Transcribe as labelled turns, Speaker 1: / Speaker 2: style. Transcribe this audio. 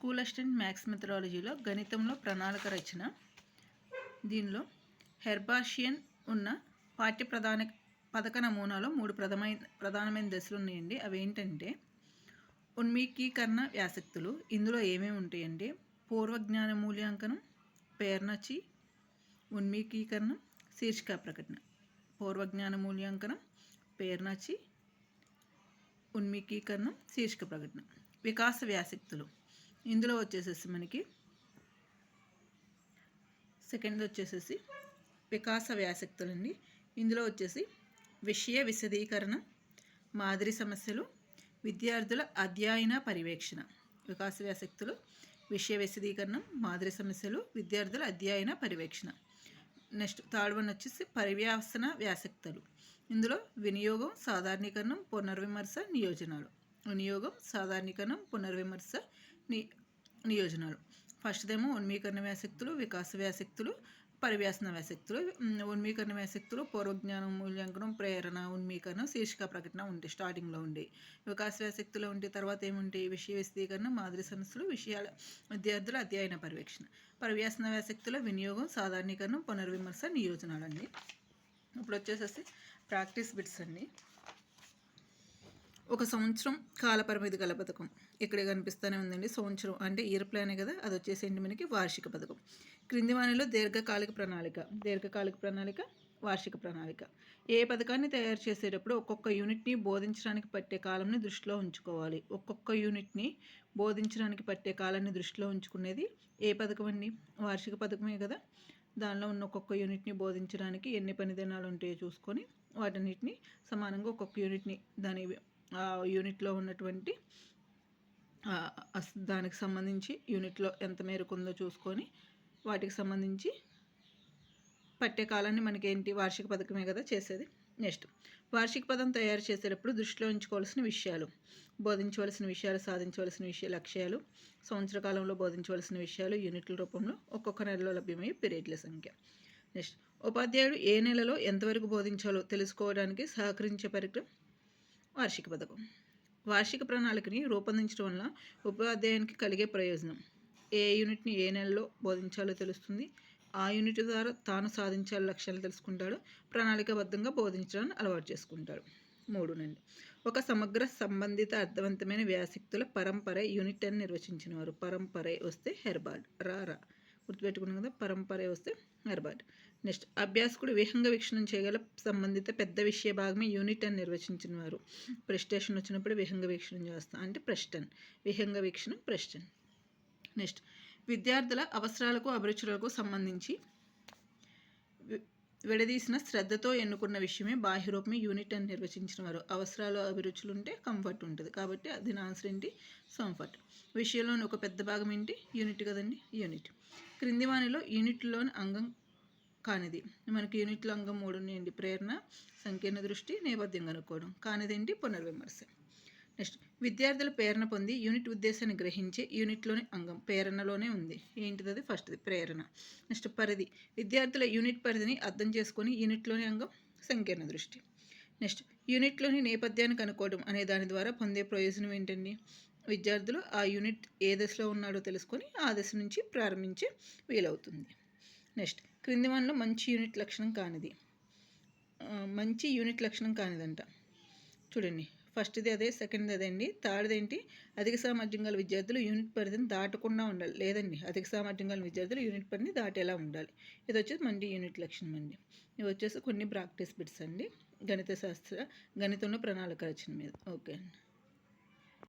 Speaker 1: School assistant maths మెథడాలజీలో గణితంలో ప్రణాళిక రచన. దీనిలో హెర్బాషియన్ ఉన్న పాఠ్య పథక నమూనాలో 3 ప్రధానమైన దశలు ఉన్నాయండి. అవి ఏంటంటే ఉన్మీకీకరణ వ్యాసక్తులు. ఇందులో ఏమేమి ఉంటాయండి? పూర్వజ్ఞాన మూల్యాంకనం, పేర్నచి, ఉన్మీకీకరణం, శీర్షిక ప్రకటన. పూర్వజ్ఞాన మూల్యాంకనం, పేర్నచి, ఉన్మీకీకరణం, శీర్షిక ప్రకటన. వికాస వ్యాసక్తులు. ఇందులో వచ్చేసేసి మనకి సెకండ్ వచ్చేసేసి వికాస వ్యాసక్తులు అండి. ఇందులో వచ్చేసి విషయ విశదీకరణ, మాదిరి సమస్యలు, విద్యార్థుల అధ్యయన పర్యవేక్షణ. వికాస వ్యాసక్తులు విషయ విశదీకరణం, మాదిరి సమస్యలు, విద్యార్థుల అధ్యయన పర్యవేక్షణ. నెక్స్ట్ థర్డ్ వన్ వచ్చేసి పర్యవసన వ్యాసక్తులు. ఇందులో వినియోగం, సాధారణీకరణం, పునర్విమర్శ, నియోజనాలు. వినియోగం, సాధారణీకరణం, పునర్విమర్శ, నియోజనాలు. ఫస్ట్దేమో ఉన్మీకరణ వ్యాసక్తులు, వికాస వ్యాసక్తులు, పరివ్యాసన వ్యాసక్తులు. ఉన్మీకరణ వ్యాసక్తులు పూర్వజ్ఞానం మూల్యాంకనం, ప్రేరణ, ఉన్మీకరణ, శీర్షిక ప్రకటన ఉంటాయి స్టార్టింగ్లో ఉండి. వికాస వ్యాసక్తులు ఉంటే తర్వాత ఏముంటాయి? విషయ విశదీకరణ, మాదిరి సమస్యలు, విషయాల విద్యార్థుల అధ్యయన పర్యవేక్షణ. పరివ్యాసన వ్యాసక్తుల వినియోగం, సాధారణీకరణం, పునర్విమర్శ, నియోజనాలు అండి. ఇప్పుడు వచ్చేసేసి ప్రాక్టీస్ బిట్స్ అండి. ఒక సంవత్సరం కాలపరిమితి గల పథకం ఇక్కడ కనిపిస్తూనే ఉందండి. సంవత్సరం అంటే ఇయర్ ప్లానే కదా, అది వచ్చేసేంటి మనకి వార్షిక పథకం. క్రింది వానిలో దీర్ఘకాలిక ప్రణాళిక, వార్షిక ప్రణాళిక. ఏ పథకాన్ని తయారు చేసేటప్పుడు ఒక్కొక్క యూనిట్ని బోధించడానికి పట్టే కాలంని దృష్టిలో ఉంచుకోవాలి. ఒక్కొక్క యూనిట్ని బోధించడానికి పట్టే కాలాన్ని దృష్టిలో ఉంచుకునేది ఏ పథకం అండి? వార్షిక పథకమే కదా. దానిలో ఉన్న ఒక్కొక్క యూనిట్ని బోధించడానికి ఎన్ని పని దినాలు ఉంటాయో చూసుకొని వాటన్నిటిని సమానంగా ఒక్కొక్క యూనిట్ని దాని యూనిట్లో ఉన్నటువంటి దానికి సంబంధించి యూనిట్లో ఎంత మేరకు ఉందో చూసుకొని వాటికి సంబంధించి పట్టే కాలాన్ని మనకేంటి వార్షిక పథకమే కదా చేసేది. నెక్స్ట్ వార్షిక పదం తయారు చేసేటప్పుడు దృష్టిలో ఉంచుకోవాల్సిన విషయాలు. బోధించవలసిన విషయాలు, సాధించవలసిన లక్ష్యాలు, సంవత్సర కాలంలో బోధించవలసిన విషయాలు యూనిట్ల రూపంలో, ఒక్కొక్క నెలలో లభ్యమయ్యే పీరియడ్ల సంఖ్య. నెక్స్ట్ ఉపాధ్యాయుడు ఏ నెలలో ఎంతవరకు బోధించాలో తెలుసుకోవడానికి సహకరించే పరికరం వార్షిక పథకం. వార్షిక ప్రణాళికని రూపొందించడం వల్ల ఉపాధ్యాయునికి కలిగే ప్రయోజనం: ఏ యూనిట్ని ఏ నెలలో బోధించాలో తెలుస్తుంది, ఆ యూనిట్ ద్వారా తాను సాధించాలి లక్ష్యాలు తెలుసుకుంటాడు, ప్రణాళికాబద్ధంగా బోధించడాన్ని అలవాటు చేసుకుంటాడు. 3 ఒక సమగ్ర సంబంధిత అర్థవంతమైన వ్యాసక్తుల పరంపరే యూనిట్ అని నిర్వచించిన వారు. పరంపరే వస్తే హెర్బార్డ్. గుర్తుపెట్టుకున్నాం కదా, పరంపరే వస్తే హెర్బార్డ్. నెక్స్ట్ అభ్యాసకుడు విహంగ వీక్షణం చేయగల సంబంధిత పెద్ద విషయ భాగమే యూనిట్ అని నిర్వచించిన వారు. ప్రెస్టేషన్ వచ్చినప్పుడు విహంగ వీక్షణం చేస్తాం అంటే ప్రెస్టన్. విహంగ వీక్షణం ప్రెస్టన్. నెక్స్ట్ విద్యార్థుల అవసరాలకు అభిరుచులకు సంబంధించి విడదీసిన శ్రద్ధతో ఎన్నుకున్న విషయమే బాహ్యరూపమే యూనిట్ అని నిర్వచించిన వారు. అవసరాలు అభిరుచులు ఉంటే కంఫర్ట్ ఉంటుంది కాబట్టి దీని ఆన్సర్ ఏంటి? కంఫర్ట్. విషయంలోని ఒక పెద్ద భాగం ఏంటి? యూనిట్ కదండి, యూనిట్. క్రింది వానిలో యూనిట్లోని అంగం కానిది. మనకి యూనిట్లో అంగం 3 ఉన్నాయండి: ప్రేరణ, సంకీర్ణ దృష్టి, నేపథ్యం కనుక్కోవడం. కానిదేంటి? పునర్విమర్శ. నెక్స్ట్ విద్యార్థుల ప్రేరణ పొంది యూనిట్ ఉద్దేశాన్ని గ్రహించే యూనిట్లోని అంగం ప్రేరణలోనే ఉంది. ఏంటిది? అది ఫస్ట్ది ప్రేరణ. నెక్స్ట్ పరిధి. విద్యార్థుల యూనిట్ పరిధిని అర్థం చేసుకొని యూనిట్లోని అంగం సంకీర్ణ దృష్టి. నెక్స్ట్ యూనిట్లోని నేపథ్యాన్ని కనుక్కోవడం అనే దాని ద్వారా పొందే ప్రయోజనం ఏంటండి? విద్యార్థులు ఆ యూనిట్ ఏ దశలో ఉన్నాడో తెలుసుకొని ఆ దశ నుంచి ప్రారంభించే వీలవుతుంది. నెక్స్ట్ క్రింది వానిలో మంచి యూనిట్ లక్షణం కానిదంట. చూడండి, ఫస్ట్ది అదే, సెకండ్ది అదే అండి. థర్డ్ది ఏంటి? అధిక సామర్థ్యం గల విద్యార్థులు యూనిట్ పరిధిని దాటకుండా ఉండాలి. లేదండి, అధిక సామర్థ్యం గల విద్యార్థులు యూనిట్ పరిధిని దాటేలా ఉండాలి. ఇది వచ్చేసి మంచి యూనిట్ లక్షణం అండి. ఇవి వచ్చేసి కొన్ని ప్రాక్టీస్ బిట్స్ అండి గణితంలో ప్రణాళిక రచన మీద. ఓకే అండి.